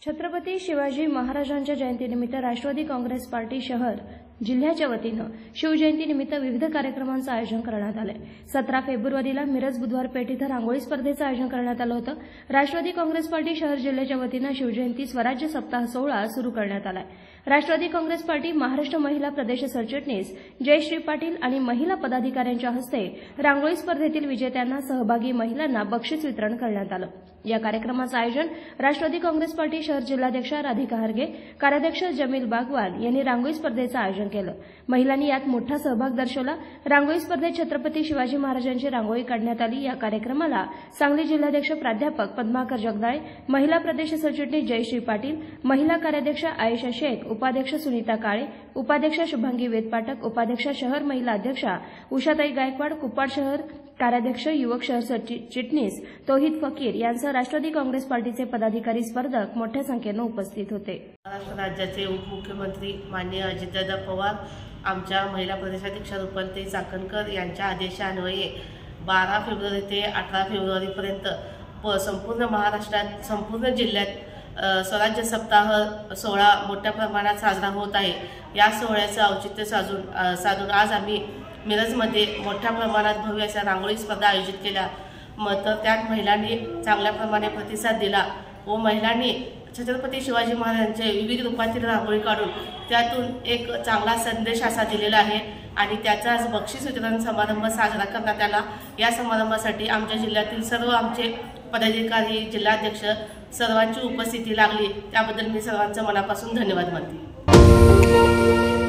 छत्रपती शिवाजी महाराजांच्या जयंतीनिमित्त राष्ट्रवादी काँग्रेस पार्टी शहर जिल्ह्याच्या वतीनं शिवजयंतीनिमित्त विविध कार्यक्रमांचं आयोजन करण्यात आलं आहे। 17 फेब्रुवारीला मिरज बुधवार पेठ इथं रांगोळी स्पर्धेचं आयोजन करण्यात आलं होतं। राष्ट्रवादी काँग्रेस पार्टी शहर जिल्ह्याच्या वतीनं शिवजयंती स्वराज्य सप्ताह सोहळा सुरू करण्यात आला आहे। राष्ट्रवादी काँग्रेस पार्टी महाराष्ट्र महिला प्रदेश सरचिटणीस जयश्री पाटील आणि महिला पदाधिकाऱ्यांच्या हस्ते रांगोळी स्पर्धेतील विजेत्यांना सहभागी महिलांना बक्षीस वितरण करण्यात आलं। या कार्यक्रमाचं आयोजन राष्ट्रवादी काँग्रेस पार्टी शहर जिल्हाध्यक्षा राधिका हरगे, कार्याध्यक्ष जमील बागवाल यांनी रांगोळी स्पर्धेचं आयोजन केलं। महिलांनी यात मोठा सहभाग दर्शवला। रांगोळी स्पर्धेत छत्रपती शिवाजी महाराजांची रांगोळी काढण्यात आली। या कार्यक्रमाला सांगली जिल्हाध्यक्ष प्राध्यापक पद्माकर जगदाळे, महिला प्रदेश सरचिटणीस जयश्री पाटील, महिला कार्याध्यक्ष आयशा शेख, उपाध्यक्ष सुनीता काळे, उपाध्यक्ष शुभांगी वेदपाठक, उपाध्यक्ष शहर महिला अध्यक्षा उषाताई गायकवाड, कुप्पाड शहर कार्याध्यक्ष युवक शहर सरचिटणीस तौहीद फकीर यांसह राष्ट्रवादी काँग्रेस पार्टीचे पदाधिकारी स्पर्धक मोठ्या संख्येने उपस्थित होते। महाराष्ट्र राज्याचे उपमुख्यमंत्री माननीय अजितदादा पवार, आमच्या महिला प्रदेशाध्यक्ष रुपाली चाकणकर यांच्या आदेशान्वये 12 फेब्रुवारी ते 18 फेब्रुवारीपर्यंत संपूर्ण महाराष्ट्रात संपूर्ण जिल्ह्यात स्वराज्य सप्ताह सोहळा मोठ्या प्रमाणात साजरा होत आहे। या सोहळ्याचं औचित्य साधून आज आम्ही मिरजमध्ये मोठ्या प्रमाणात भव्य अशा रांगोळी स्पर्धा आयोजित केल्या। तर त्यात महिलांनी चांगल्या प्रमाणे प्रतिसाद दिला व महिलांनी छत्रपती शिवाजी महाराजांचे विविध रूपातील रांगोळी काढून त्यातून एक चांगला संदेश असा दिलेला आहे आणि त्याचा आज बक्षीस वितरण समारंभ साजरा करण्यात आला। या समारंभासाठी आमच्या जिल्ह्यातील सर्व आमचे पदाधिकारी, जिल्हाध्यक्ष सर्वांची उपस्थिती लागली, त्याबद्दल मी सर्वांचं मनापासून धन्यवाद मानते।